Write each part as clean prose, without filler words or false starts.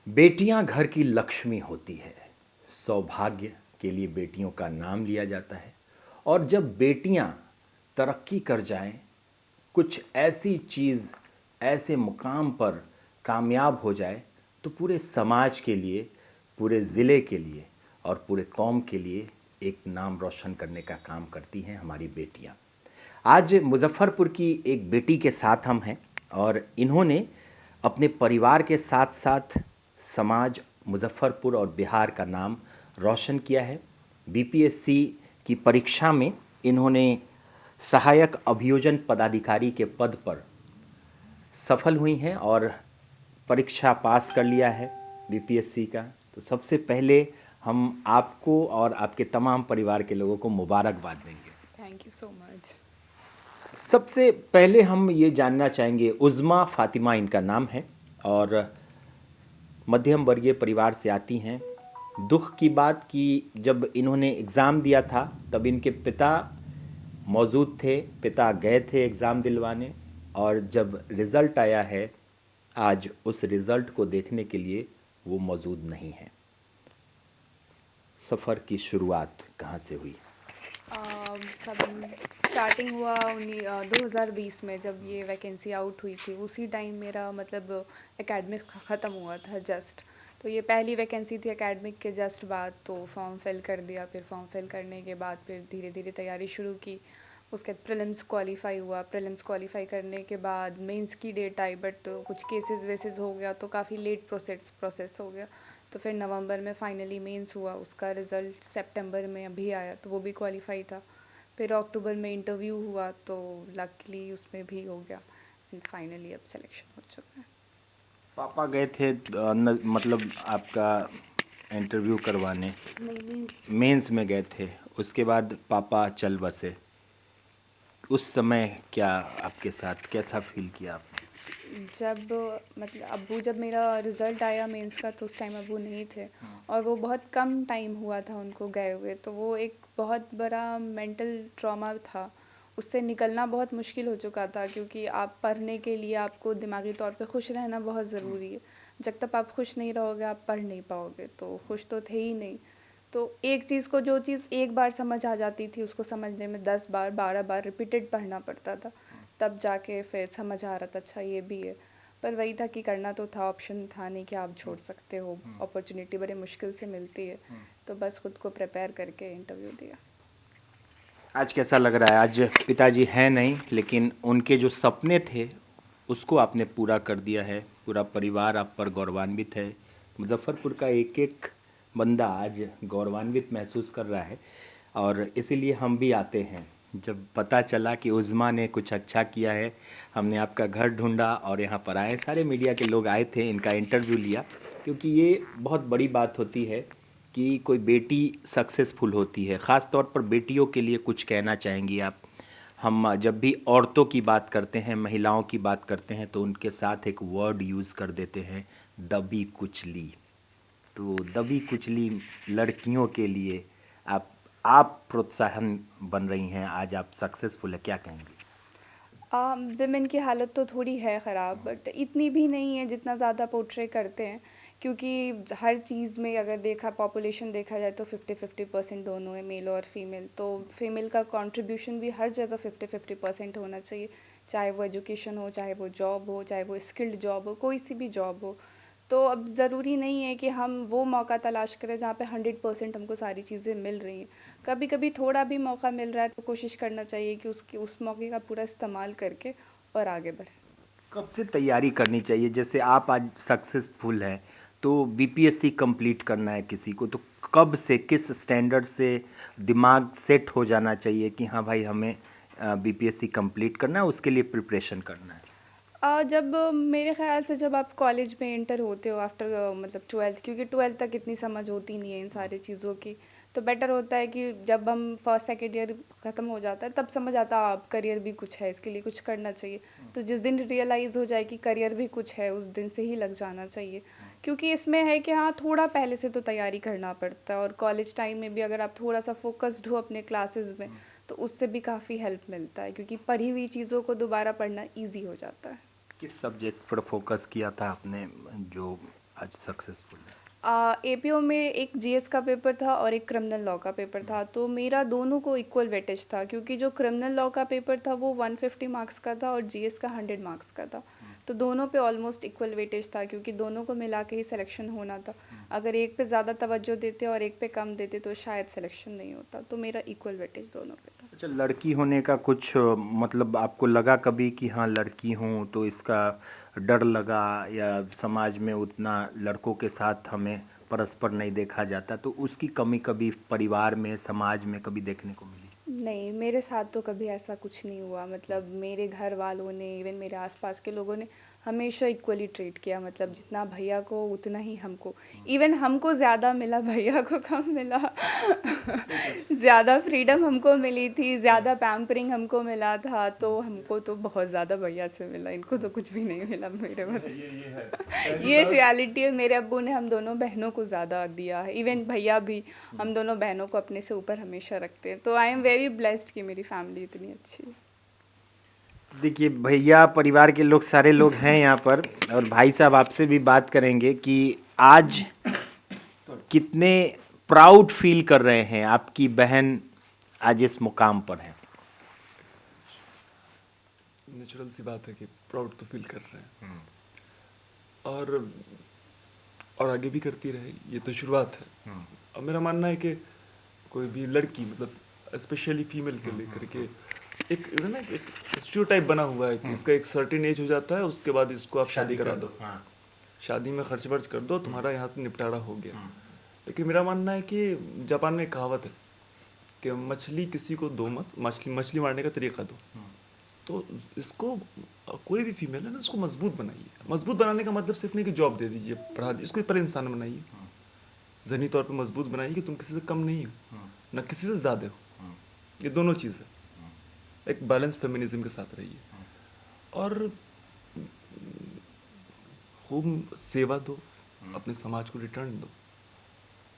बेटियां घर की लक्ष्मी होती है। सौभाग्य के लिए बेटियों का नाम लिया जाता है। और जब बेटियां तरक्की कर जाएं, कुछ ऐसी चीज़ ऐसे मुकाम पर कामयाब हो जाए, तो पूरे समाज के लिए, पूरे ज़िले के लिए और पूरे कौम के लिए एक नाम रोशन करने का काम करती हैं हमारी बेटियां। आज मुजफ्फरपुर की एक बेटी के साथ हम हैं और इन्होंने अपने परिवार के साथ साथ समाज, मुजफ्फरपुर और बिहार का नाम रोशन किया है। बीपीएससी की परीक्षा में इन्होंने सहायक अभियोजन पदाधिकारी के पद पर सफल हुई हैं और परीक्षा पास कर लिया है बीपीएससी का। तो सबसे पहले हम आपको और आपके तमाम परिवार के लोगों को मुबारकबाद देंगे। Thank you so much. सबसे पहले हम ये जानना चाहेंगे, उज़्मा फ़ातिमा इनका नाम है और मध्यम वर्गीय परिवार से आती हैं। दुख की बात कि जब इन्होंने एग्ज़ाम दिया था तब इनके पिता मौजूद थे, पिता गए थे एग्ज़ाम दिलवाने, और जब रिज़ल्ट आया है आज उस रिज़ल्ट को देखने के लिए वो मौजूद नहीं हैं। सफ़र की शुरुआत कहाँ से हुई? सब स्टार्टिंग हुआ 2020 में, जब ये वैकेंसी आउट हुई थी। उसी टाइम मेरा मतलब एकेडमिक ख़त्म हुआ था जस्ट। तो ये पहली वैकेंसी थी एकेडमिक के जस्ट बाद, तो फॉर्म फिल कर दिया। फिर फॉर्म फिल करने के बाद फिर धीरे धीरे तैयारी शुरू की। उसके बाद प्रीलिम्स क्वालिफाई हुआ। प्रीलिम्स क्वालिफाई करने के बाद मेंस की डेट आई, बट कुछ केसेस वेसेस हो गया तो काफ़ी लेट प्रोसेस हो गया। तो फिर नवंबर में फाइनली मेंस हुआ। उसका रिज़ल्ट सितंबर में अभी आया, तो वो भी क्वालिफाई था। फिर अक्टूबर में इंटरव्यू हुआ, तो लकीली उसमें भी हो गया एंड फाइनली अब सिलेक्शन हो चुका है। पापा गए थे मतलब आपका इंटरव्यू करवाने? नहीं नहीं। मेंस में गए थे, उसके बाद पापा चल बसे। उस समय क्या आपके साथ कैसा फील किया आपने? जब मतलब अब्बू, जब मेरा रिज़ल्ट आया मेंस का, तो उस टाइम अब्बू नहीं थे और वो बहुत कम टाइम हुआ था उनको गए हुए। तो वो एक बहुत बड़ा मेंटल ट्रॉमा था। उससे निकलना बहुत मुश्किल हो चुका था, क्योंकि आप पढ़ने के लिए आपको दिमागी तौर पे खुश रहना बहुत ज़रूरी है। जब तक आप खुश नहीं रहोगे आप पढ़ नहीं पाओगे। तो खुश तो थे ही नहीं। तो एक चीज़ को, जो चीज़ एक बार समझ आ जाती थी, उसको समझने में 10 बार 12 बार रिपीटेड पढ़ना पड़ता था। तब जाके फिर समझ आ रहा था अच्छा ये भी है। पर वही था कि करना तो था, ऑप्शन था नहीं कि आप छोड़ सकते हो। अपॉर्चुनिटी बड़े मुश्किल से मिलती है। तो बस खुद को प्रिपेयर करके इंटरव्यू दिया। आज कैसा लग रहा है? आज पिताजी हैं नहीं, लेकिन उनके जो सपने थे उसको आपने पूरा कर दिया है। पूरा परिवार आप पर गौरवान्वित है। मुजफ्फरपुर का एक एक बंदा आज गौरवान्वित महसूस कर रहा है और इसीलिए हम भी आते हैं। जब पता चला कि उज़्मा ने कुछ अच्छा किया है, हमने आपका घर ढूंढा और यहाँ पर आए। सारे मीडिया के लोग आए थे, इनका इंटरव्यू लिया, क्योंकि ये बहुत बड़ी बात होती है कि कोई बेटी सक्सेसफुल होती है। ख़ास तौर पर बेटियों के लिए कुछ कहना चाहेंगी आप? हम जब भी औरतों की बात करते हैं, महिलाओं की बात करते हैं, तो उनके साथ एक वर्ड यूज़ कर देते हैं, दबी कुचली। तो दबी कुचली लड़कियों के लिए आप प्रोत्साहन बन रही हैं, आज आप सक्सेसफुल है, क्या कहेंगी? विमेन की हालत तो थोड़ी है ख़राब, बट इतनी भी नहीं है जितना ज़्यादा पोर्ट्रे करते हैं। क्योंकि हर चीज़ में अगर पॉपुलेशन देखा जाए तो 50-50% दोनों है, मेल और फीमेल। तो फीमेल का कंट्रीब्यूशन भी हर जगह 50-50% होना चाहिए। चाहे वो एजुकेशन हो, चाहे वो जॉब हो, चाहे वो स्किल्ड जॉब हो, कोई सी भी जॉब हो। तो अब ज़रूरी नहीं है कि हम वो मौका तलाश करें जहाँ पे 100% हमको सारी चीज़ें मिल रही हैं। कभी कभी थोड़ा भी मौका मिल रहा है तो कोशिश करना चाहिए कि उसकी उस मौके का पूरा इस्तेमाल करके और आगे बढ़ें। कब से तैयारी करनी चाहिए? जैसे आप आज सक्सेसफुल हैं, तो बीपीएससी कंप्लीट करना है किसी को, तो कब से, किस स्टैंडर्ड से दिमाग सेट हो जाना चाहिए कि हाँ भाई हमें बीपीएससी कंप्लीट करना है, उसके लिए प्रिपरेशन करना है? जब मेरे ख़्याल से जब आप कॉलेज में एंटर होते हो आफ्टर मतलब 12th, क्योंकि 12th तक इतनी समझ होती नहीं है इन सारी चीज़ों की। तो बेटर होता है कि जब हम फर्स्ट सेकेंड ईयर ख़त्म हो जाता है तब समझ आता है आप करियर भी कुछ है, इसके लिए कुछ करना चाहिए। तो जिस दिन रियलाइज़ हो जाए कि करियर भी कुछ है, उस दिन से ही लग जाना चाहिए। क्योंकि इसमें है कि हाँ, थोड़ा पहले से तो तैयारी करना पड़ता है, और कॉलेज टाइम में भी अगर आप थोड़ा सा फोकस्ड हो अपने क्लासेस में तो उससे भी काफ़ी हेल्प मिलता है, क्योंकि पढ़ी हुई चीज़ों को दोबारा पढ़ना ईजी हो जाता है। किस सब्जेक्ट पर फोकस किया था आपने? जो आज सक्सेसफुल है? एपीओ में एक जीएस का पेपर था और एक क्रिमिनल लॉ का पेपर था, तो मेरा दोनों को इक्वल वेटेज था, क्योंकि जो क्रिमिनल लॉ का पेपर था वो 150 मार्क्स का था और जीएस का 100 मार्क्स का था। तो दोनों पे ऑलमोस्ट इक्वल वेटेज था, क्योंकि दोनों को मिला के ही सिलेक्शन होना था। अगर एक पे ज़्यादा तवज्जो देते और एक पे कम देते तो शायद सिलेक्शन नहीं होता, तो मेरा इक्वल वेटेज दोनों पे था। अच्छा, लड़की होने का कुछ मतलब आपको लगा कभी कि हाँ लड़की हूँ तो इसका डर लगा, या समाज में उतना लड़कों के साथ हमें परस्पर नहीं देखा जाता, तो उसकी कमी कभी परिवार में समाज में कभी देखने को मिली? नहीं, मेरे साथ तो कभी ऐसा कुछ नहीं हुआ। मतलब मेरे घर वालों ने, इवन मेरे आसपास के लोगों ने हमेशा इक्वली ट्रीट किया। मतलब जितना भैया को उतना ही हमको, इवन हमको ज़्यादा मिला, भैया को कम मिला। ज़्यादा फ्रीडम हमको मिली थी, ज़्यादा पैम्परिंग हमको मिला था, तो हमको तो बहुत ज़्यादा भैया से मिला, इनको तो कुछ भी नहीं मिला मेरे वजह से। ये रियलिटी है। मेरे अब्बू ने हम दोनों बहनों को ज़्यादा दिया है, इवन भैया भी हम दोनों बहनों को अपने से ऊपर हमेशा रखते हैं। तो आई एम वेरी ब्लेस्ड कि मेरी फैमिली इतनी अच्छी है। तो देखिए भैया, परिवार के लोग सारे लोग हैं यहाँ पर, और भाई साहब आपसे भी बात करेंगे कि आज कितने प्राउड फील कर रहे हैं आपकी बहन आज इस मुकाम पर है। नेचुरल सी बात है कि प्राउड तो फील कर रहे हैं, और आगे भी करती रहे, ये तो शुरुआत है। अब मेरा मानना है कि कोई भी लड़की, मतलब स्पेशली फीमेल के लेकर के एक ना एक स्टीरियोटाइप बना हुआ है कि इसका एक सर्टेन एज हो जाता है, उसके बाद इसको आप शादी करा दो, शादी में खर्च वर्च कर दो, तुम्हारा यहाँ से निपटारा हो गया। लेकिन मेरा मानना है कि जापान में एक कहावत है कि मछली किसी को दो मत, मछली मारने का तरीका दो। तो इसको कोई भी फीमेल है ना, इसको मजबूत बनाइए। मजबूत बनाने का मतलब सिर्फ नहीं कि जॉब दे दीजिए, पढ़ा दीजिए, इसको पर इंसान बनाइए, ज़हनी तौर पे मजबूत बनाइए कि तुम किसी से कम नहीं हो, ना किसी से ज़्यादा हो। ये दोनों चीज़ है, एक बैलेंस फेमिनिज्म के साथ रहिए, और खूब सेवा दो, अपने समाज को रिटर्न दो।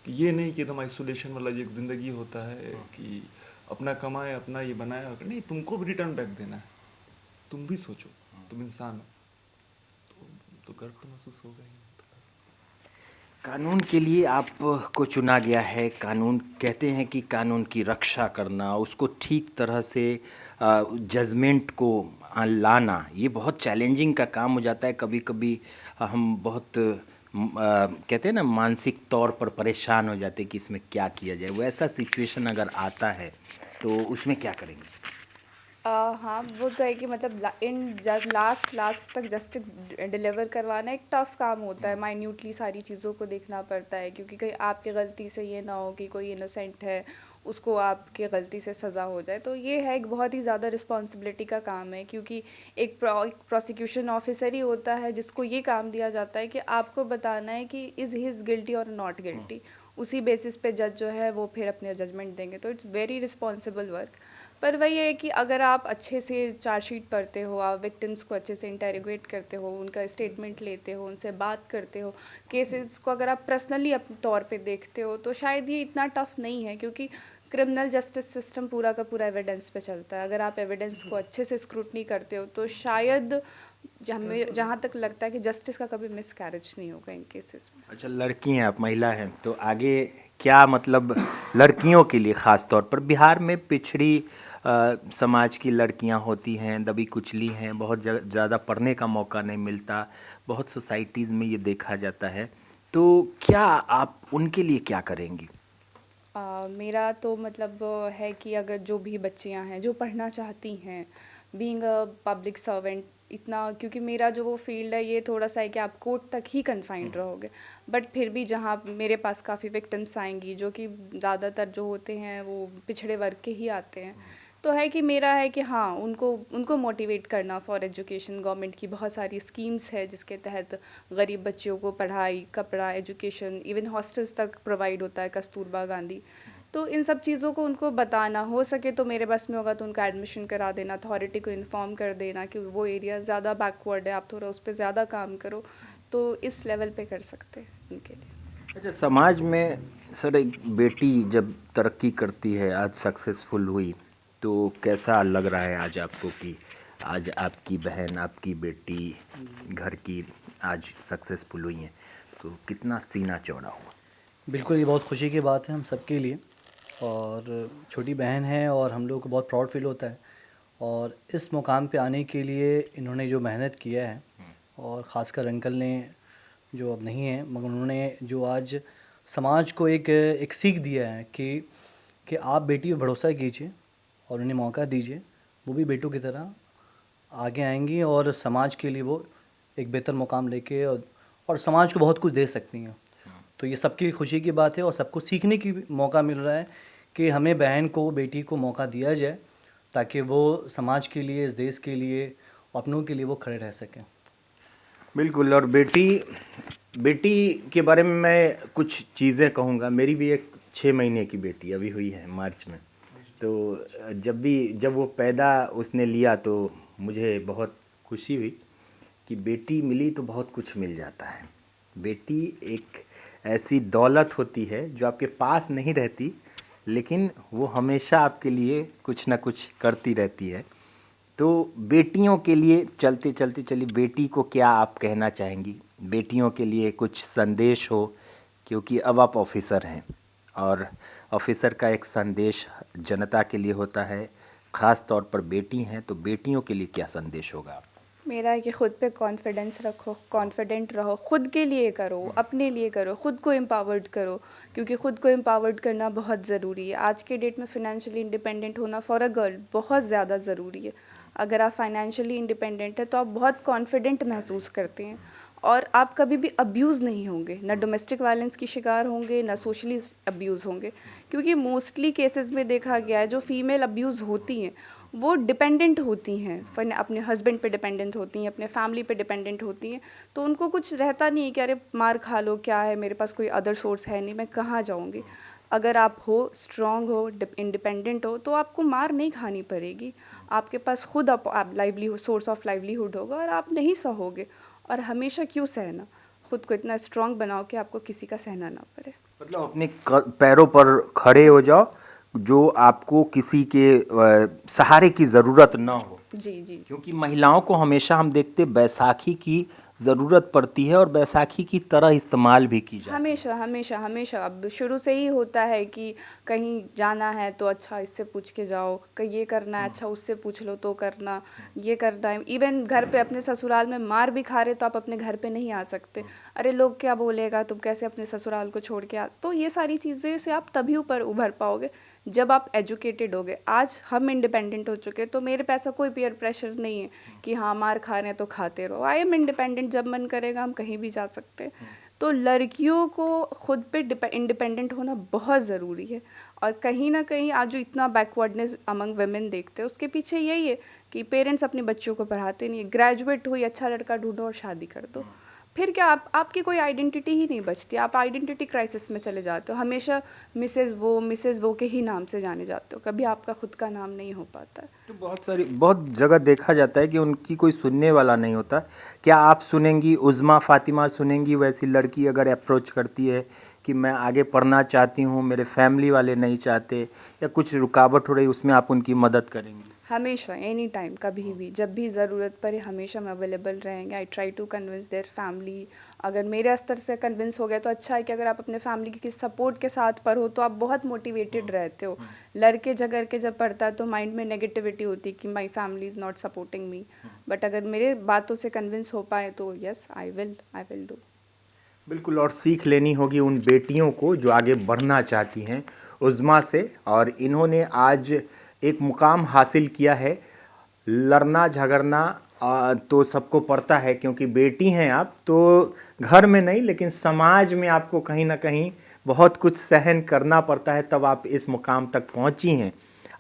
कि ये नहीं कि एकदम आइसोलेशन वाला ये एक ज़िंदगी होता है कि अपना कमाए, अपना ये बनाए, नहीं, तुमको भी रिटर्न बैक देना है। तुम भी सोचो, तुम इंसान हो, तो गर्व तो महसूस होगा ही। कानून के लिए आपको चुना गया है। कानून, कहते हैं कि कानून की रक्षा करना, उसको ठीक तरह से जजमेंट को लाना, ये बहुत चैलेंजिंग का काम हो जाता है। कभी कभी हम बहुत कहते हैं ना, मानसिक तौर पर परेशान हो जाते हैं कि इसमें क्या किया जाए। वो ऐसा सिचुएशन अगर आता है तो उसमें क्या करेंगे? हाँ, वो तो है कि मतलब लास्ट तक जस्टिस डिलीवर करवाना एक टफ़ काम होता है। माइन्यूटली सारी चीज़ों को देखना पड़ता है, क्योंकि कहीं आपकी गलती से ये ना हो कि कोई इनोसेंट है, उसको आपकी गलती से सज़ा हो जाए। तो ये है एक बहुत ही ज़्यादा रिस्पॉन्सिबिलिटी का काम है, क्योंकि एक प्रोसिक्यूशन ऑफिसर ही होता है जिसको ये काम दिया जाता है कि आपको बताना है कि इज़ हिज गिल्टी और नॉट गिल्टी। उसी बेसिस पे जज जो है वो फिर अपने जजमेंट देंगे। तो इट्स वेरी रिस्पॉन्सिबल वर्क। पर वही है कि अगर आप अच्छे से चार्जशीट पढ़ते हो, आप विक्टिम्स को अच्छे से इंटेरोगेट करते हो, उनका स्टेटमेंट लेते हो, उनसे बात करते हो, केसेस को अगर आप पर्सनली अपने तौर पे देखते हो, तो शायद ये इतना टफ नहीं है, क्योंकि क्रिमिनल जस्टिस सिस्टम पूरा का पूरा एविडेंस पे चलता है। अगर आप एविडेंस को अच्छे से स्क्रूटनी करते हो तो शायद जहाँ तक लगता है कि जस्टिस का कभी मिस कैरेज नहीं होगा इन केसेस में। अच्छा, लड़की हैं आप, महिला हैं, तो आगे क्या मतलब लड़कियों के लिए ख़ास तौर पर बिहार में पिछड़ी समाज की लड़कियां होती हैं, दबी कुचली हैं, बहुत ज़्यादा पढ़ने का मौका नहीं मिलता, बहुत सोसाइटीज़ में ये देखा जाता है, तो क्या आप उनके लिए क्या करेंगी? मेरा तो मतलब है कि अगर जो भी बच्चियां हैं जो पढ़ना चाहती हैं, बीइंग अ पब्लिक सर्वेंट, इतना, क्योंकि मेरा जो वो फील्ड है ये थोड़ा सा है कि आप कोर्ट तक ही कन्फाइंड रहोगे, बट फिर भी जहाँ मेरे पास काफ़ी विक्टिम्स आएंगी जो कि ज़्यादातर जो होते हैं वो पिछड़े वर्ग के ही आते हैं, तो है कि मेरा है कि हाँ, उनको मोटिवेट करना फॉर एजुकेशन। गवर्नमेंट की बहुत सारी स्कीम्स है जिसके तहत गरीब बच्चियों को पढ़ाई, कपड़ा, एजुकेशन, इवन हॉस्टल्स तक प्रोवाइड होता है, कस्तूरबा गांधी। तो इन सब चीज़ों को उनको बताना, हो सके तो मेरे बस में होगा तो उनका एडमिशन करा देना, अथॉरिटी को इन्फॉर्म कर देना कि वो एरिया ज़्यादा बैकवर्ड है, आप थोड़ा उस पर ज़्यादा काम करो, तो इस लेवल पे कर सकते हैं उनके लिए। अच्छा, समाज में सर एक बेटी जब तरक्की करती है, आज सक्सेसफुल हुई, तो कैसा लग रहा है आज आपको कि आज आपकी बहन, आपकी बेटी घर की आज सक्सेसफुल हुई हैं? तो कितना सीना चौड़ा हुआ। बिल्कुल, ये बहुत खुशी की बात है हम सबके लिए, और छोटी बहन है और हम लोग को बहुत प्राउड फील होता है। और इस मुकाम पे आने के लिए इन्होंने जो मेहनत किया है, और ख़ासकर अंकल ने, जो अब नहीं है मगर उन्होंने जो आज समाज को एक सीख दिया है कि आप बेटी पे भरोसा कीजिए और उन्हें मौका दीजिए, वो भी बेटों की तरह आगे आएंगी और समाज के लिए वो एक बेहतर मुकाम लेके और समाज को बहुत कुछ दे सकती हैं। तो ये सबकी खुशी की बात है और सबको सीखने की मौका मिल रहा है कि हमें बहन को, बेटी को मौका दिया जाए ताकि वो समाज के लिए, इस देश के लिए, अपनों के लिए वो खड़े रह सकें। बिल्कुल। और बेटी के बारे में मैं कुछ चीज़ें कहूँगा। मेरी भी एक 6 महीने की बेटी अभी हुई है मार्च में। तो जब वो पैदा उसने लिया तो मुझे बहुत खुशी हुई कि बेटी मिली तो बहुत कुछ मिल जाता है। बेटी एक ऐसी दौलत होती है जो आपके पास नहीं रहती, लेकिन वो हमेशा आपके लिए कुछ ना कुछ करती रहती है। तो बेटियों के लिए चलिए बेटी को क्या आप कहना चाहेंगी? बेटियों के लिए कुछ संदेश हो, क्योंकि अब आप ऑफिसर हैं और ऑफिसर का एक संदेश जनता के लिए होता है, ख़ास तौर पर बेटी हैं, तो बेटियों के लिए क्या संदेश होगा? मेरा है कि ख़ुद पे कॉन्फिडेंस रखो, कॉन्फिडेंट रहो, ख़ुद के लिए करो, अपने लिए करो, ख़ुद को एम्पावर्ड करो, क्योंकि ख़ुद को एम्पावर्ड करना बहुत ज़रूरी है। आज के डेट में फ़ाइनेंशियली इंडिपेंडेंट होना फॉर अ गर्ल बहुत ज़्यादा ज़रूरी है। अगर आप फाइनेंशियली इंडिपेंडेंट है तो आप बहुत कॉन्फिडेंट महसूस करते हैं और आप कभी भी अब्यूज़ नहीं होंगे, ना डोमेस्टिक वायलेंस की शिकार होंगे, ना सोशली अब्यूज़ होंगे, क्योंकि मोस्टली केसेस में देखा गया है जो फीमेल अब्यूज़ होती हैं वो डिपेंडेंट होती हैं, अपने हस्बैंड पे डिपेंडेंट होती हैं, अपने फैमिली पे डिपेंडेंट होती हैं। तो उनको कुछ रहता नहीं है कि अरे मार खा लो, क्या है, मेरे पास कोई अदर सोर्स है नहीं, मैं कहाँ जाऊँगी। अगर आप हो, स्ट्रॉन्ग हो, इंडिपेंडेंट हो, तो आपको मार नहीं खानी पड़ेगी। आपके पास खुद आप लाइवलीहुड, सोर्स ऑफ लाइवलीहुड होगा और आप नहीं सहोगे। और हमेशा क्यों सहना, खुद को इतना स्ट्रॉन्ग बनाओ कि आपको किसी का सहना ना पड़े। मतलब अपने पैरों पर खड़े हो जाओ, जो आपको किसी के सहारे की ज़रूरत ना हो। जी जी। क्योंकि महिलाओं को हमेशा हम देखते बैसाखी की ज़रूरत पड़ती है और बैसाखी की तरह इस्तेमाल भी की जाती है। हमेशा हमेशा हमेशा अब शुरू से ही होता है कि कहीं जाना है तो अच्छा इससे पूछ के जाओ, कहीं ये करना है अच्छा उससे पूछ लो तो करना, ये करना है। इवन घर पे अपने ससुराल में मार भी खा रहे तो आप अपने घर पे नहीं आ सकते, अरे लोग क्या बोलेगा, तुम कैसे अपने ससुराल को छोड़ के आ। तो ये सारी चीज़ें से आप तभी ऊपर उभर पाओगे जब आप एजुकेटेड होगे। आज हम इंडिपेंडेंट हो चुके, तो मेरे पे ऐसा कोई पीयर प्रेशर नहीं है कि हाँ मार खा रहे हैं तो खाते रहो। आई एम इंडिपेंडेंट, जब मन करेगा हम कहीं भी जा सकते हैं। तो लड़कियों को खुद पे इंडिपेंडेंट होना बहुत ज़रूरी है। और कहीं ना कहीं आज जो इतना बैकवर्डनेस अमंग वेमेन देखते हैं उसके पीछे यही है कि पेरेंट्स अपने बच्चों को पढ़ाते नहीं है। ग्रेजुएट हुई, अच्छा लड़का ढूंढो और शादी कर दो, फिर क्या आपकी कोई आइडेंटिटी ही नहीं बचती, आप आइडेंटिटी क्राइसिस में चले जाते हो। हमेशा मिसेज़ वो के ही नाम से जाने जाते हो, कभी आपका खुद का नाम नहीं हो पाता है। तो बहुत जगह देखा जाता है कि उनकी कोई सुनने वाला नहीं होता। क्या आप सुनेंगी, उज़्मा फ़ातिमा सुनेंगी वैसी लड़की अगर अप्रोच करती है कि मैं आगे पढ़ना चाहती हूँ, मेरे फैमिली वाले नहीं चाहते, या कुछ रुकावट हो रही, उसमें आप उनकी मदद करेंगी? हमेशा, एनी टाइम, कभी भी, जब भी ज़रूरत पड़े हमेशा हम अवेलेबल रहेंगे। I try to convince their family. अगर मेरे स्तर से कन्विंस हो गया तो अच्छा है कि अगर आप अपने फैमिली की सपोर्ट के साथ पढ़ो तो आप बहुत मोटिवेटेड रहते हो। लड़के झगड़ के जब पढ़ता है तो माइंड में नेगेटिविटी होती है कि my family is not supporting me. But अगर मेरे बातों से कन्विंस हो पाए तो यस, आई विल डू। बिल्कुल। और सीख लेनी होगी उन बेटियों को जो आगे बढ़ना चाहती हैं उज़्मा से, और इन्होंने आज एक मुकाम हासिल किया है। लड़ना झगड़ना तो सबको पड़ता है, क्योंकि बेटी हैं आप, तो घर में नहीं लेकिन समाज में आपको कहीं ना कहीं बहुत कुछ सहन करना पड़ता है, तब आप इस मुकाम तक पहुंची हैं।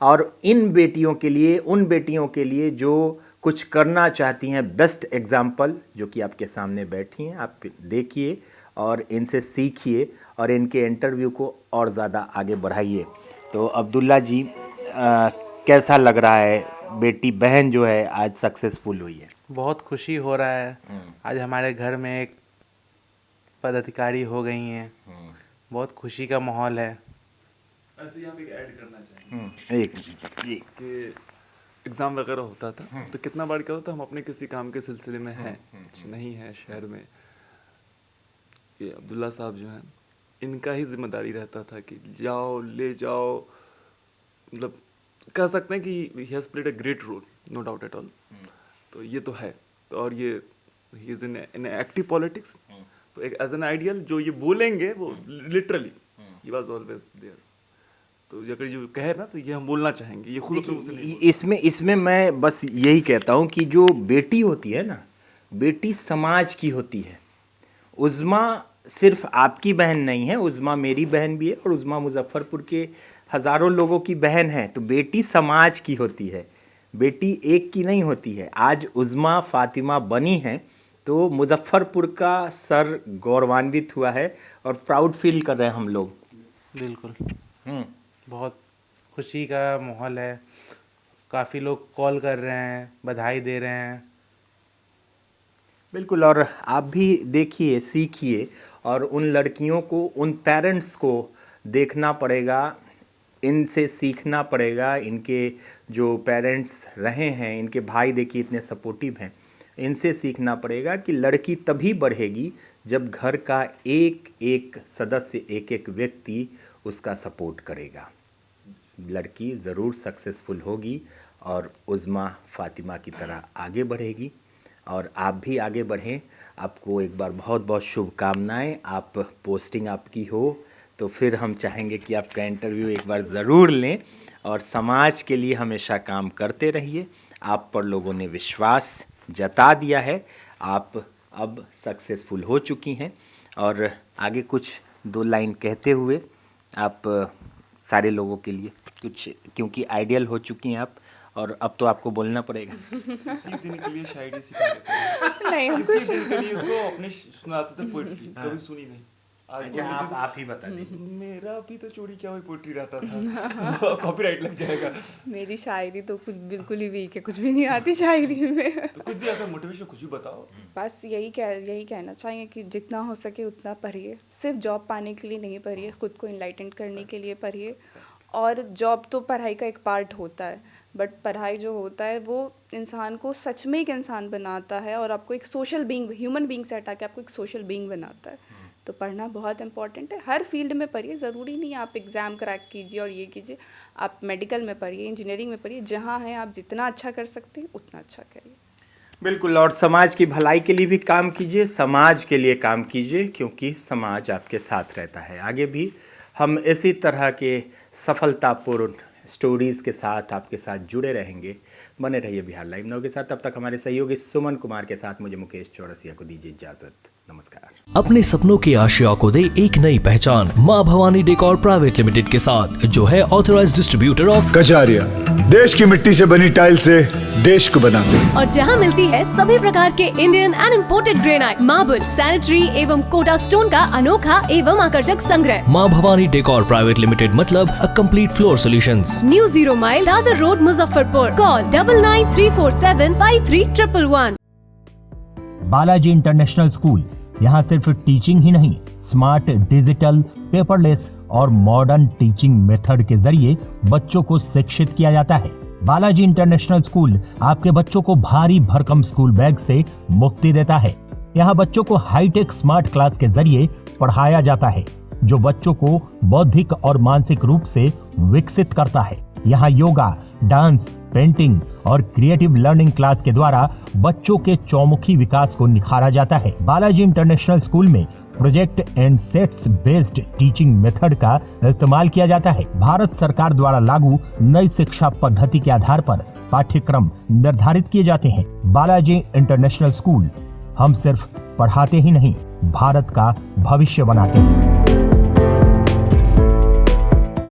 और इन बेटियों के लिए, उन बेटियों के लिए जो कुछ करना चाहती हैं, बेस्ट एग्जाम्पल जो कि आपके सामने बैठी हैं, आप देखिए और इनसे सीखिए और इनके इंटरव्यू को और ज़्यादा आगे बढ़ाइए। तो अब्दुल्ला जी, कैसा लग रहा है, बेटी बहन जो है आज सक्सेसफुल हुई है? बहुत खुशी हो रहा है। आज हमारे घर में एक पदाधिकारी हो गई हैं, बहुत खुशी का माहौल है। ऐसे ही हम एक ऐड करना चाहेंगे एक जी कि एग्ज़ाम वगैरह होता था तो कितना बार क्या होता, हम अपने किसी काम के सिलसिले में हैं नहीं है शहर में, ये अब्दुल्ला साहब जो हैं, इनका ही जिम्मेदारी रहता था कि जाओ ले जाओ, मतलब कह सकते हैं कि he has played a great role, no doubt at all. तो ये तो है, तो और ये he is in active politics, तो एक एज एन आइडियल जो ये बोलेंगे वो literally he was always there. तो अगर जो कहे ना तो ये हम बोलना चाहेंगे, ये खुद अपने मुंह से नहीं बोलते। इसमें मैं बस यही कहता हूँ कि जो बेटी होती है ना, बेटी समाज की होती है। उज़्मा सिर्फ आपकी बहन नहीं है, उज़्मा मेरी बहन भी है और उज़्मा मुजफ्फरपुर के हज़ारों लोगों की बहन है। तो बेटी समाज की होती है, बेटी एक की नहीं होती है। आज उज़्मा फ़ातिमा बनी है तो मुजफ्फरपुर का सर गौरवान्वित हुआ है और प्राउड फील कर रहे हैं हम लोग। बिल्कुल, बहुत खुशी का माहौल है। काफ़ी लोग कॉल कर रहे हैं, बधाई दे रहे हैं। बिल्कुल, और आप भी देखिए, सीखिए, और उन लड़कियों को, उन पेरेंट्स को देखना पड़ेगा, इनसे सीखना पड़ेगा। इनके जो पेरेंट्स रहे हैं, इनके भाई देखिए इतने सपोर्टिव हैं, इनसे सीखना पड़ेगा कि लड़की तभी बढ़ेगी जब घर का एक एक सदस्य, एक एक व्यक्ति उसका सपोर्ट करेगा। लड़की ज़रूर सक्सेसफुल होगी और उज़्मा फ़ातिमा की तरह आगे बढ़ेगी, और आप भी आगे बढ़ें। आपको एक बार बहुत बहुत शुभकामनाएं। आप पोस्टिंग आपकी हो तो फिर हम चाहेंगे कि आपका इंटरव्यू एक बार ज़रूर लें, और समाज के लिए हमेशा काम करते रहिए। आप पर लोगों ने विश्वास जता दिया है, आप अब सक्सेसफुल हो चुकी हैं, और आगे कुछ 2 लाइन कहते हुए आप सारे लोगों के लिए कुछ, क्योंकि आइडियल हो चुकी हैं आप, और अब तो आपको बोलना पड़ेगा। इसी दिन के लिए शायरी सिखा देते हैं। नहीं, हम इसी दिन के लिए उसको अपने सुनाते थे पोएट्री, कभी सुनी नहीं। आज अच्छा, आप ही बता दीजिए। मेरा भी तो चोरी क्या हुई पोएट्री रहता था, तो कॉपीराइट लग जाएगा। मेरी शायरी तो कुछ बिल्कुल ही वीक है, कुछ भी नहीं आती शायरी में। तो कुछ भी ऐसा मोटिवेशन कुछ भी बताओ। बस यही कहना चाहिए कि जितना हो सके उतना पढ़िए। सिर्फ जॉब पाने के लिए नहीं पढ़िए, खुद को इनलाइटेंड करने के लिए पढ़िए। और जॉब तो पढ़ाई का एक पार्ट होता है, बट पढ़ाई जो होता है वो इंसान को सच में एक इंसान बनाता है, और आपको एक सोशल बीइंग, ह्यूमन बीइंग से हटा के आपको एक सोशल बीइंग बनाता है। तो पढ़ना बहुत इंपॉर्टेंट है। हर फील्ड में पढ़िए, ज़रूरी नहीं आप एग्ज़ाम क्रैक कीजिए और ये कीजिए। आप मेडिकल में पढ़िए, इंजीनियरिंग में पढ़िए, जहाँ है आप जितना अच्छा कर सकते हैं उतना अच्छा करिए। बिल्कुल, और समाज की भलाई के लिए भी काम कीजिए, समाज के लिए काम कीजिए, क्योंकि समाज आपके साथ रहता है। आगे भी हम इसी तरह के सफलतापूर्ण स्टोरीज़ के साथ आपके साथ जुड़े रहेंगे। बने रहिए बिहार लाइव 9 के साथ। तब तक हमारे सहयोगी सुमन कुमार के साथ मुझे मुकेश चौरसिया को दीजिए इजाज़त। नमस्कार। अपने सपनों की आशिया को दे एक नई पहचान माँ भवानी डेकोर प्राइवेट लिमिटेड के साथ, जो है ऑथराइज्ड डिस्ट्रीब्यूटर ऑफ कजारिया। देश की मिट्टी से बनी टाइल से देश को बनाते हैं, और जहां मिलती है सभी प्रकार के Indian and imported granite, marble, sanitary एवं कोटा स्टोन का अनोखा एवं आकर्षक संग्रह। माँ भवानी डेकोर प्राइवेट लिमिटेड मतलब a complete floor solutions. New 0 mile Dadar road, Muzaffarpur. Call 9934753111। Balaji international school, यहाँ सिर्फ टीचिंग ही नहीं, स्मार्ट, डिजिटल, पेपरलेस और मॉडर्न टीचिंग मेथड के जरिए बच्चों को शिक्षित किया जाता है। बालाजी इंटरनेशनल स्कूल आपके बच्चों को भारी भरकम स्कूल बैग से मुक्ति देता है। यहाँ बच्चों को हाईटेक स्मार्ट क्लास के जरिए पढ़ाया जाता है, जो बच्चों को बौद्धिक और मानसिक रूप से विकसित करता है। यहाँ योगा, डांस, पेंटिंग और क्रिएटिव लर्निंग क्लास के द्वारा बच्चों के चौमुखी विकास को निखारा जाता है। बालाजी इंटरनेशनल स्कूल में project and sets based teaching method का इस्तेमाल किया जाता है। भारत सरकार द्वारा लागू नई शिक्षा पद्धति के आधार पर पाठ्यक्रम निर्धारित किए जाते हैं। बालाजी इंटरनेशनल स्कूल, हम सिर्फ पढ़ाते ही नहीं, भारत का भविष्य बनाते हैं।